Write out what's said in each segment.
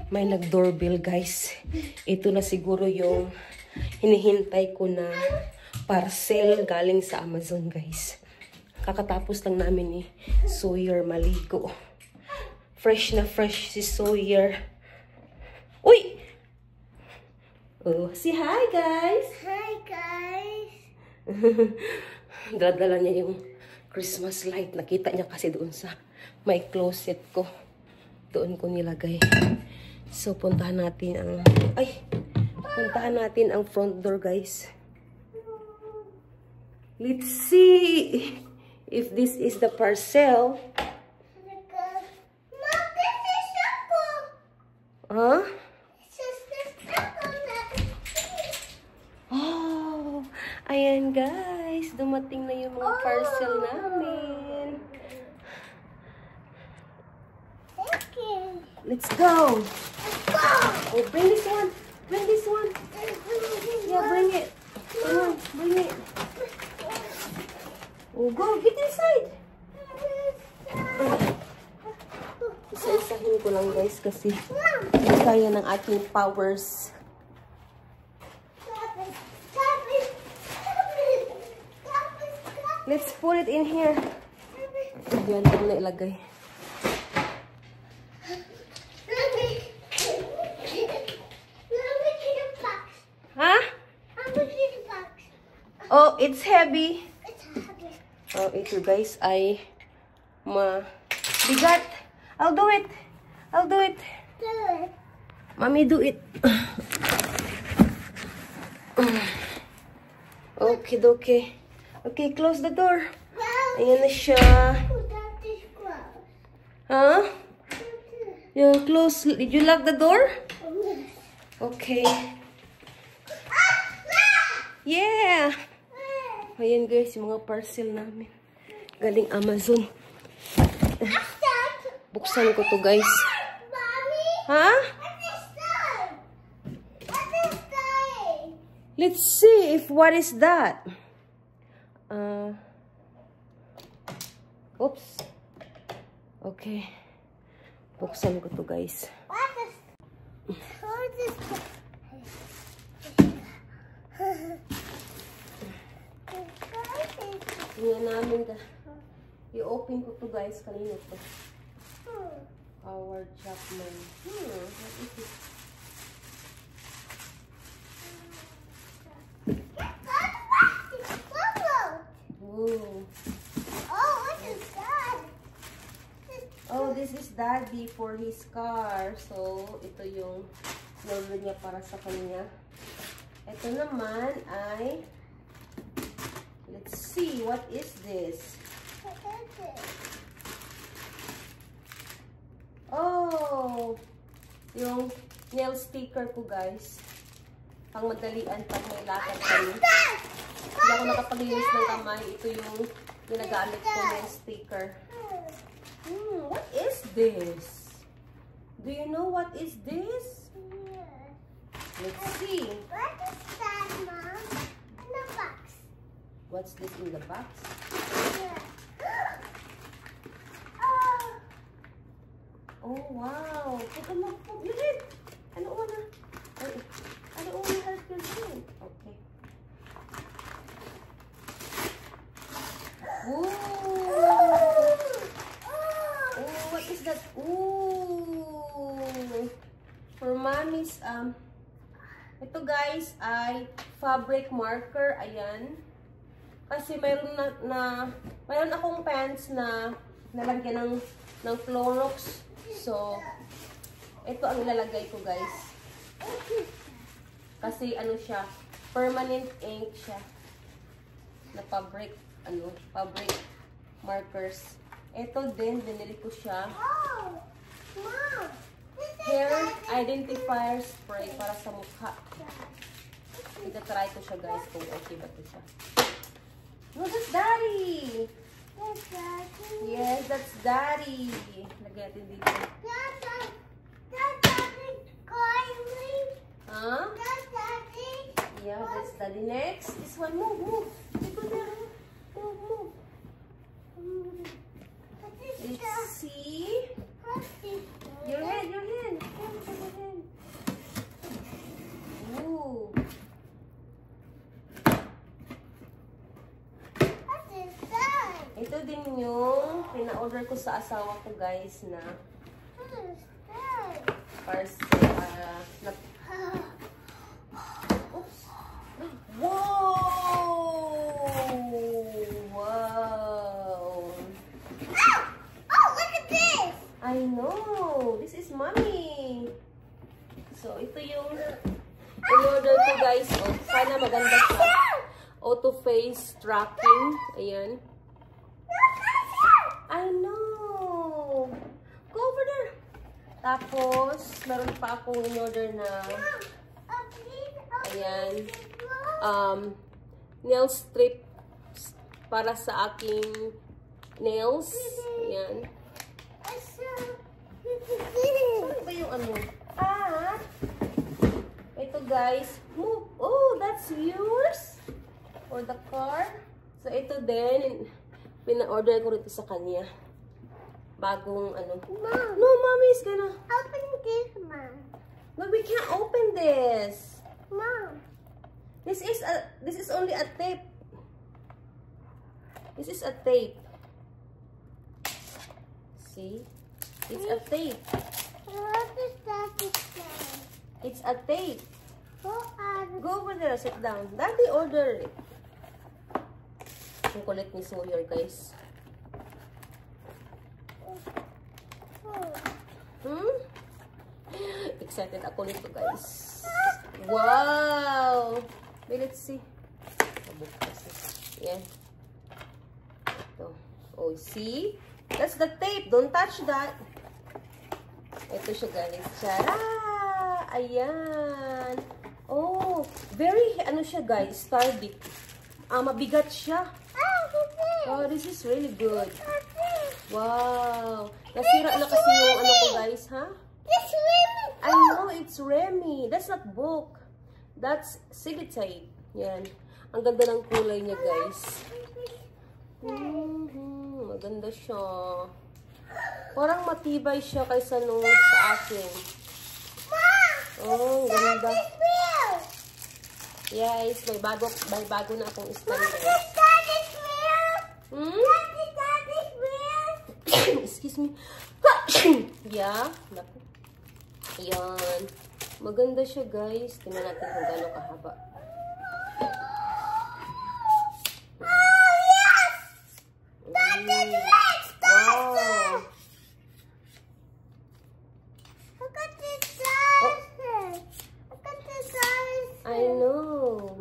May nag-doorbell, guys. Ito na siguro yung hinihintay ko na parcel galing sa Amazon, guys. Kakatapos lang namin ni Sawyer maligo. Fresh na fresh si Sawyer. Uy! Oh, say hi, guys! Hi, guys! Dadala niya yung Christmas light. Nakita niya kasi doon sa may closet ko. Doon ko nilagay. So, puntahan natin ang... puntahan natin ang front door, guys. Let's see if this is the parcel. Mom, this is ako! Huh? This is ako na. Oh, ayan, guys. Dumating na yung mga parcel namin. Thank you. Let's go. Let's go! Oh, bring this one. Bring this one. Yeah, bring it. Come on, bring it. Oh, go. Get inside. Isa-isahin ko lang, guys, kasi hindi kaya ng ating powers. Let's put it in here. Diyan ko na ilagay. Huh? Oh, it's heavy. Oh, ito, guys, ay mabigat. I'll do it. I'll do it. Mommy, do it. Okay, okay. Okay, close the door. Ayan na siya. Huh? You close. Did you lock the door? Okay. Yeah. Ayan, guys, yung mga parcel namin. Galing Amazon. Buksan ko to, guys. Huh? Let's see if what is that. Oops. Okay. Buksan ko to, guys. Tingnan namin ka. I-open ko to, guys. Kanina to. Howard Chapman. What is it? Ooh. Oh, what is that? Oh, this is Daddy for his car. So, ito yung order niya para sa kanya. Ito naman ay... Let's see, what is this? What is it? Oh! Yung nail sticker ko, guys. Pang madalian pag may lakad kami. Hindi ako nakapaglinis ng kamay. Ito yung ginagamit ko nail sticker. What is this? Do you know what is this? Yes. Let's see. What is that, Mom? In the box. What's this in the box? Yeah. Oh, wow. Huwag mo. Yun. Ano una? Ano una help you din? Okay. Ooh. Oh, what is that? Ooh. For mommy's, ito, guys, ay fabric marker. Ayan. Kasi mayroon mayroon akong pants na nalagyan ng Clorox. So, ito ang ilalagay ko, guys. Kasi ano siya, permanent ink siya. Na fabric markers. Ito din, binili ko siya. Oh, Mom. Hair identifier spray para sa mukha. Ita-try ko siya, guys, kung okay ba ito siya. No, that's Daddy! That's Daddy. Yes, that's Daddy. Lagyan natin dito. That's Daddy calling. Huh? That's Daddy. Yeah, that's Daddy. Next, this one. Move. Go there. Move. What is Let's that? see. What is that? Your hand. in-order ko sa asawa ko, guys, na parcel. Oops. Whoa! Wow! Oh, look at this! I know! This is mommy! So, ito yung in-order ko, guys. Oh, sana maganda siya. Auto face tracking. Ayan. I know! Go over there! Tapos, meron pa akong in-order na ayan. Nail strip para sa aking nails. Ayan. Ano ba yung ano? Ito guys. Move. Oh, that's yours? For the car? So, ito din. Pina-order ko rito sa kanya. Bagong ano. Mom. No, mommy's gonna. Open this, Mom. No, we can't open this. Mom. This is only a tape. This is a tape. See? It's a tape. What is that? It's a tape. Go Go over there, sit down. Daddy order it. Ang kulit ni Sawyer, guys. Excited ako nito, guys. Wow! Wait, let's see. Yan. Ito. Oh, see? That's the tape. Don't touch that. Ito siya, guys. Tara! Ayan. Oh, very, ano siya, guys, sturdy. Mabigat siya. Oh, this is really good. Wow. Nasira na kasi yung ano ko, guys, ha? It's Remy. I know, it's Remy. That's not book. That's Civitate. Yan. Ang ganda ng kulay niya, guys. Maganda siya. Parang matibay siya kaysa nung sa akin. Oh, ganda. Yes, may bago na akong stand. Excuse me. Yeah. Ayan. Maganda siya, guys. Tingnan natin kung gano'ng kahaba. Oh, yes! That is right! Wow. Look at this size! Look at this size! I know.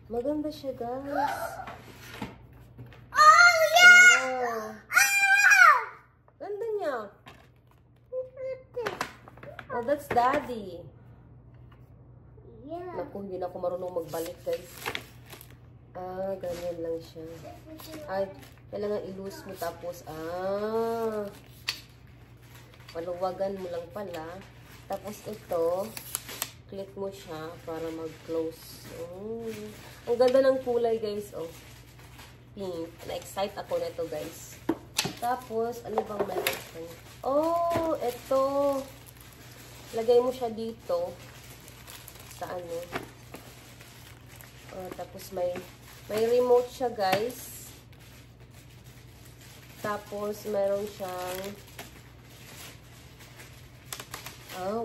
Maganda siya, guys. Oh, yes! Wow. Ganda niya. Oh, that's Daddy. Yeah. Naku, hindi na ako marunong magbalik, guys. Ganyan lang siya. Ay, kailangan i-loose mo tapos, paluwagan mo lang pala. Tapos ito, click mo siya para mag-close. Ang ganda ng kulay, guys. Oh, pink. Na-excite ako nito, guys. Tapos, ano bang meron? Oh, ito. Lagay mo siya dito. Sa ano. Tapos may remote siya, guys. Tapos, meron siyang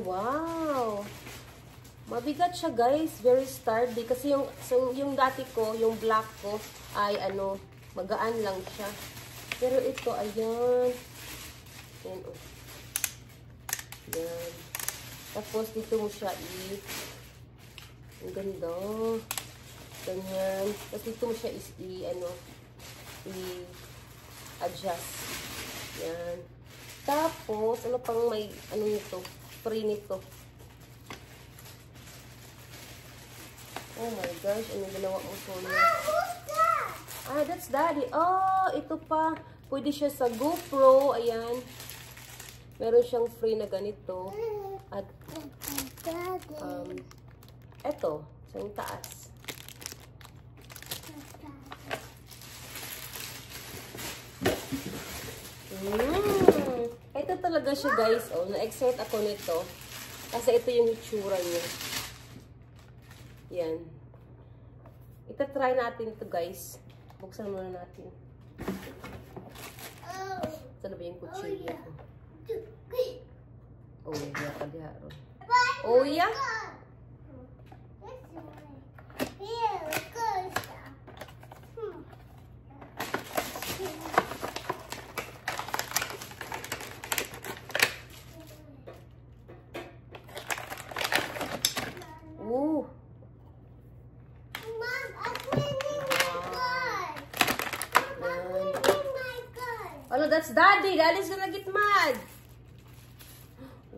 wow! Mabigat siya, guys. Very sturdy. Kasi yung dati ko, yung black ko, ay ano, magaan lang siya. Pero ito, ayan. Ayan, oh. Ayan. Tapos, dito mo siya ang ganda. Ganyan. Tapos, dito mo siya i-adjust. Ayan. Tapos, ano pang may, ano nito? Free nito. Oh my gosh, ano ginawa mo po niya? That's Daddy. Oh, ito pa. Pwede siya sa GoPro. Ayan. Meron siyang free na ganito. At, eto. Sa yung taas. Ito talaga siya, guys. Oh, na-excite ako nito. Kasi ito yung itsura niya. Yan. Ita-try natin ito, guys. Buksan muna natin. Ito na ba yung kutsilyo ko? Oh, yeah, kadiha ron. Oh, yeah? Ooh. Mom, I'm cleaning my gun. Mom, I'm cleaning my gun. Oh, that's Daddy. Daddy's gonna get mad.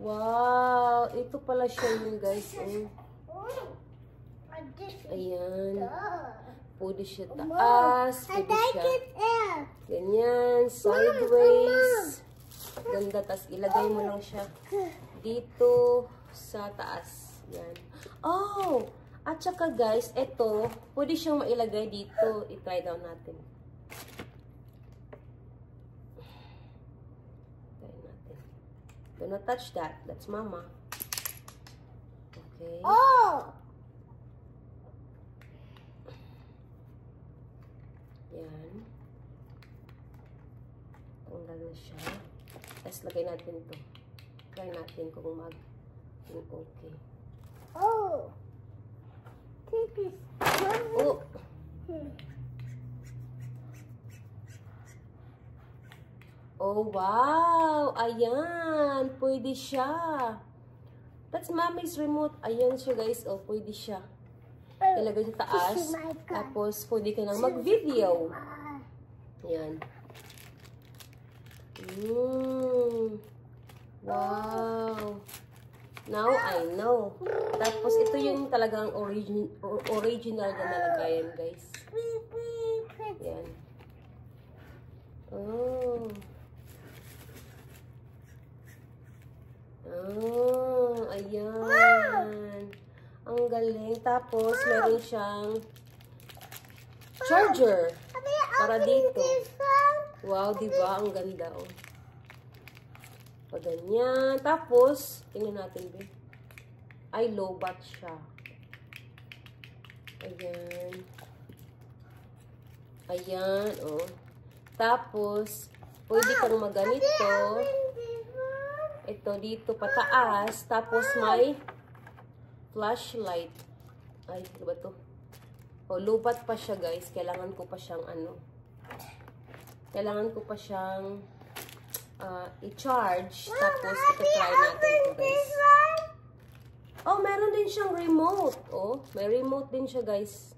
Wow. Ito pala siya yun, guys. Ayan. Pwede siya taas. Pwede siya ganyan. Sideways. Ganda. Tapos ilagay mo lang siya dito sa taas. Yan. Oh! At saka guys, ito, pwede siyang mailagay dito. I-try down natin. Try natin. Do not touch that. That's mama. Okay. Oh! Yan. Tanggal na siya. Tapos lagay natin ito. Try natin kung okay. Oh! Take this. Oh! Oh, wow! Ayan! Pwede siya. That's mommy's remote. Ayan siya, guys. Oh, pwede siya. Ilagay sa taas. Tapos, pwede ka nang mag-video. Ayan. Wow! Now, I know. Tapos, ito yung talagang original na nalagayan, guys. Ayan. Oh. Oh, ayan. Ang galing. Tapos, meron siyang charger. Para dito. Wow, diba? Ang ganda, oh. Pag ganyan. Tapos, tingnan natin, babe. Ay, low bat siya. Ayan. Ayan, oh. Tapos, pwede kang maganito. Ito, dito, pataas. Tapos, may flashlight. Ay, ano ba to? Oh, low bat pa siya, guys. Kailangan ko pa siyang, kailangan ko pa siyang i-charge. Tapos, ito-try natin ito, guys. Oh, meron din siyang remote. Oh, may remote din siya, guys.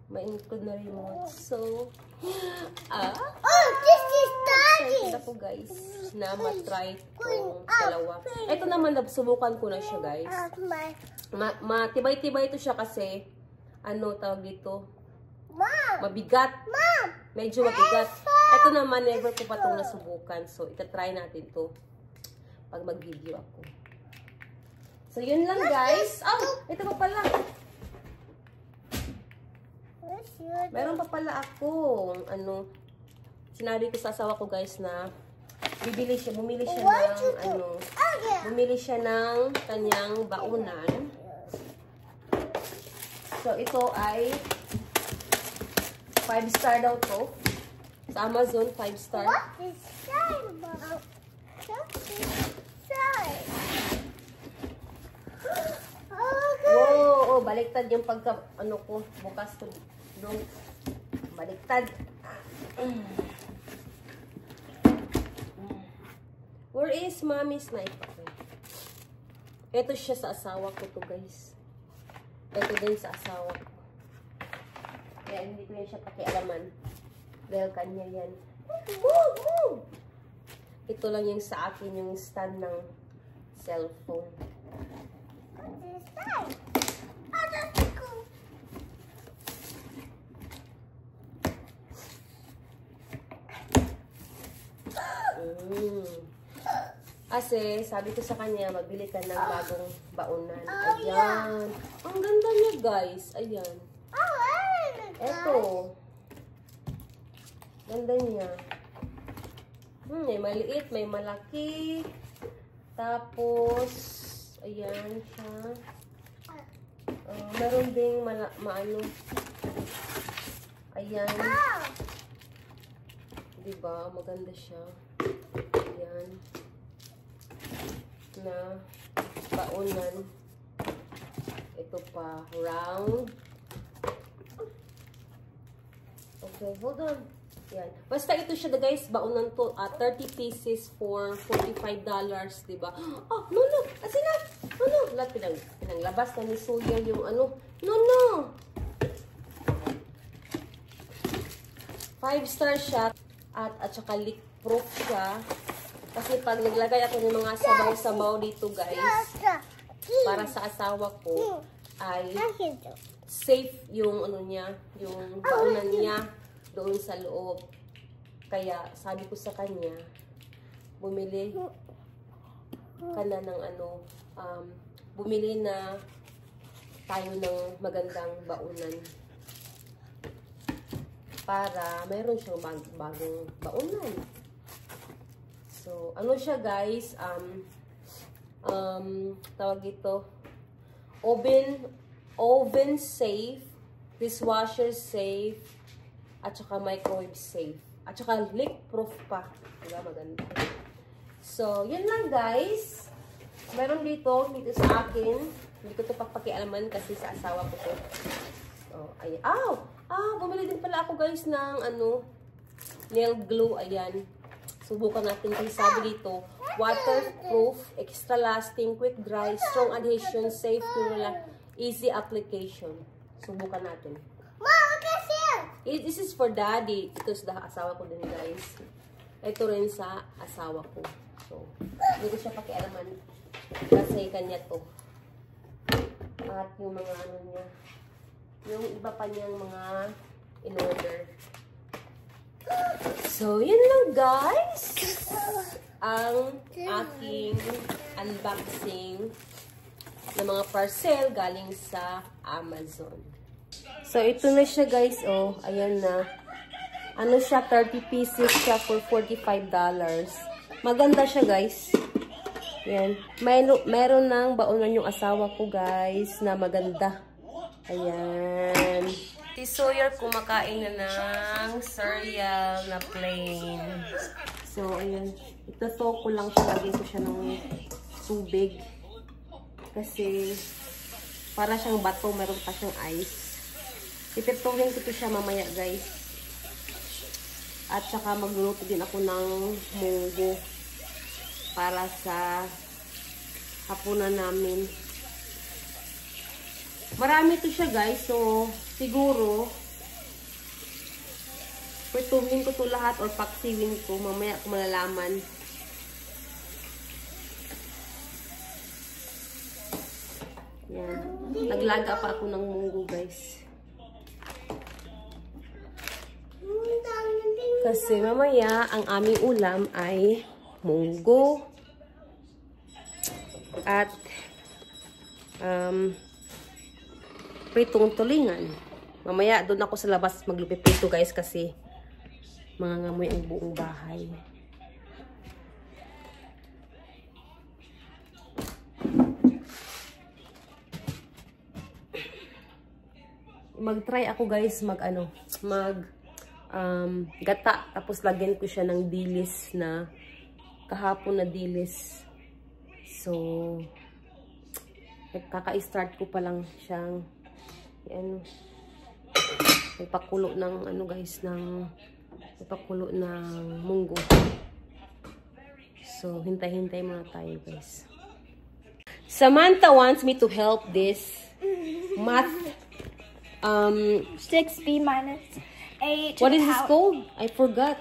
May include na remote. So, Oh, this is Daddy. excited ako, guys, na matry itong dalawa. Ito naman, subukan ko na siya, guys. Matibay-tibay ito siya kasi, tawag dito? Mom. Mabigat. Mom. Medyo mabigat. Ito naman, never ko pa itong nasubukan. So, itatry natin to pag mag-video ako. So, yun lang, guys. Oh, ito pa pala. Meron pa pala akong, sinabi ko sa asawa ko, guys, na bumili siya ng, kanyang baunan. So, ito ay 5-star daw to. Sa Amazon, 5-star. What is that about? Wow, baliktad yung pagka, ko, bukas ko doon. Baliktad. Where is mommy's knife? Okay. Ito siya sa asawa ko to, guys. Ito din sa asawa ko. Kaya hindi ko yan siya pakialaman. Dahil kanya yan. Ito lang yung sa akin, yung stand ng cellphone. What is that? Oh, that's cool. Kasi, sabi ko sa kanya, magbili ka ng bagong baunan. Ayan. Ang ganda niya, guys. Ayan. Eto. Ganda niya. May maliit, may malaki. Tapos, ayan siya. Meron ding maano. Ayan. Diba? Maganda siya. Ayan. Na baunan. Ito pa, round. Okay, hold on. Yan. Basta ito siya, guys, baunan to. 30 pieces for $45, diba? Oh, no. Kasi na. No. Lahat pinanglabas na ni Suya yung ano. No. 5-star siya. At saka leak-proof siya. Kasi pag naglagay ako ng mga sabaw-sabaw dito, guys, para sa asawa ko, ay safe yung ano niya, yung baunan niya doon sa loob. Kaya sabi ko sa kanya, bumili ka na ng ano, bumili na tayo ng magandang baunan para mayroon siyang bagong baunan. So, ano siya, guys, tawag ito, oven safe, dishwasher safe, at saka microwave safe. At saka leak-proof pa. Diba? Maganda. So, yun lang, guys. Meron dito sa akin. Hindi ko ito papakialaman kasi sa asawa ko to. So, ayan. Bumili din pala ako, guys, ng nail glue. Ayan. Subukan natin kasi sabi dito, waterproof, extra lasting, quick dry, strong adhesion, safe to easy application. Subukan natin. Mom, look at here. This is for daddy. Ito sa asawa ko din, guys. Ito rin sa asawa ko. So, hindi ko siya pakialaman. Kasi kanya to. At yung mga ano niya. Yung iba pa niyang mga in-order. So, yun lang, guys. Ang aking unboxing ng mga parcel galing sa Amazon. So, ito na siya, guys. Oh, ayan na. Ano siya? 30 pieces siya for $45. Maganda siya, guys. Ayan. Meron ng baunan yung asawa ko, guys, na maganda. Ayan. Si Sawyer kumakain na ng cereal na plain. So, ayan. Ito ko lang siya. Lagyan ko siya ng tubig. Kasi, para siyang bato. Meron pa siyang ice. Ipiptulin ko siya mamaya, guys. At saka magluluto din ako ng munggo. Para sa hapunan namin. Marami to siya, guys. So, siguro, pituhin ko to lahat or paksiwin ko. Mamaya ko malalaman. Yan. Naglaga pa ako ng munggo, guys. Kasi mamaya, ang aming ulam ay munggo. At, pritong tulingan. Mamaya, doon ako sa labas maglupipito, guys, kasi mangangamoy ang buong bahay. Mag-try ako, guys, gata. Tapos, lagyan ko siya ng dilis na, kahapon na dilis. So, kaka-start ko pa lang siyang, yan, nagpakulo ng, nagpakulo ng munggo. So, hintay-hintay muna tayo, guys. Samantha wants me to help this math, 6b minus a to what the is this power. called? I forgot.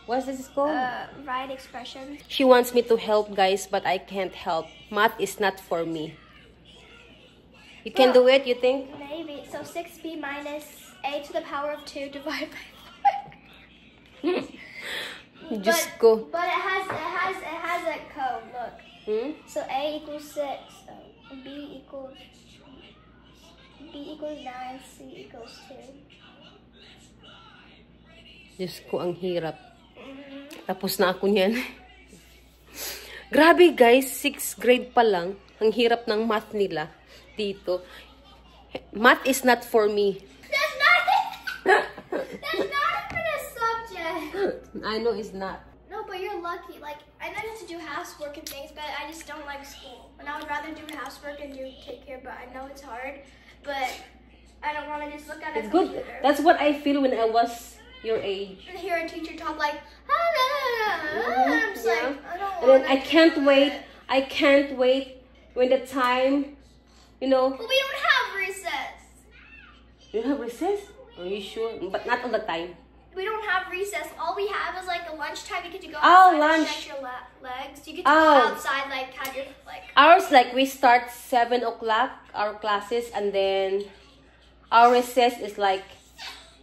What's this called? Right expressions. She wants me to help, guys, but I can't help. Math is not for me. You can do it, you think? Maybe. So 6b minus a to the power of 2 divided by 5. Just go. But it has a code. Look. So a equals 6. So b equals 9. C equals 2. Diyos ko, ang hirap. Tapos na ako niyan. Grabe, guys. 6th grade pa lang. Ang hirap ng math nila dito. Math is not for me. That's not even a subject. I know it's not. No, you're lucky. Like, I know you have to do housework and things, but I just don't like school. And I would rather do housework and take care, but I know it's hard. But I don't want to just look at a It's computer. good. That's what I feel when I was your age. And hear a teacher talk like, I'm just like, I don't And then want I can't wait. I can't wait when the time, you know. But we don't have recess. You have recess? Are you sure? But not all the time. We don't have recess. All we have is like a lunchtime. You get to go Oh, outside lunch. and stretch your legs. You get to go outside, like have your like. Ours, like, we start 7 o'clock, our classes, and then our recess is like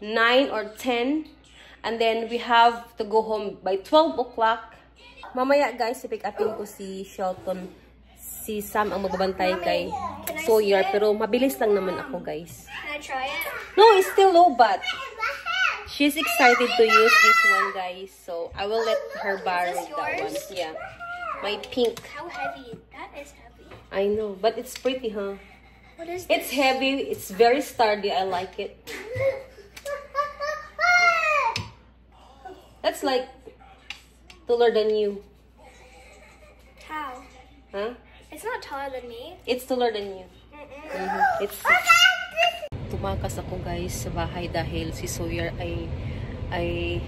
9 or 10. And then we have to go home by 12 o'clock. Mamaya, guys, pick upin ko si Shelton. Si Sam ang magbabantay kay Sawyer. Pero mabilis lang naman ako, guys. Can I try it? No, it's still low, but she's excited to use this one, guys. So I will let her borrow Is this that one. yours? Yeah. My pink. How heavy? That is heavy. I know, but it's pretty, huh? What is It's heavy. It's very sturdy. I like it. That's like taller than you. How? Huh? It's not taller than me. It's taller than you. It's tumakas ako, guys, sa bahay dahil si Sawyer ay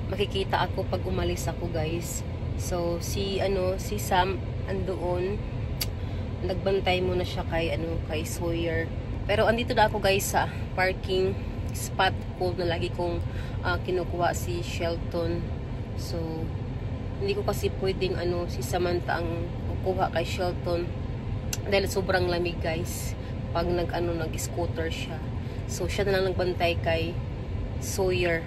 makikita ako pag umalis ako, guys. So si Sam andoon, nagbantay muna siya kay Sawyer. Pero andito na ako, guys, sa parking spot ko na lagi kong kinukuha si Shelton. So hindi ko kasi pwedeng si Samantha ang kukuha kay Shelton dahil sobrang lamig, guys, pag nag-scooter siya. So siya na lang nagbantay kay Sawyer.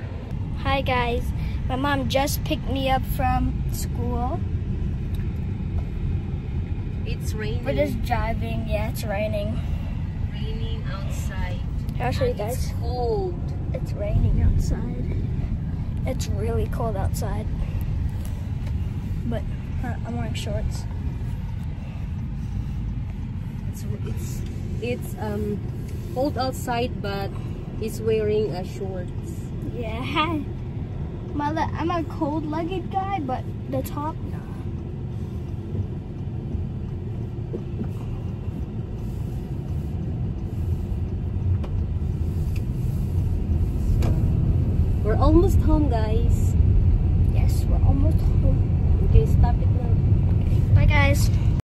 Hi guys, my mom just picked me up from school. It's raining. We're just driving. Yeah, it's raining. Raining outside. I'll show you And guys. It's cold. It's raining outside. It's really cold outside. But I'm wearing shorts. It's cold outside, but he's wearing shorts. Yeah. I'm a cold-legged guy, but the top, no. We're almost home, guys. Yes, we're almost home. Okay, stop it now. Bye, guys.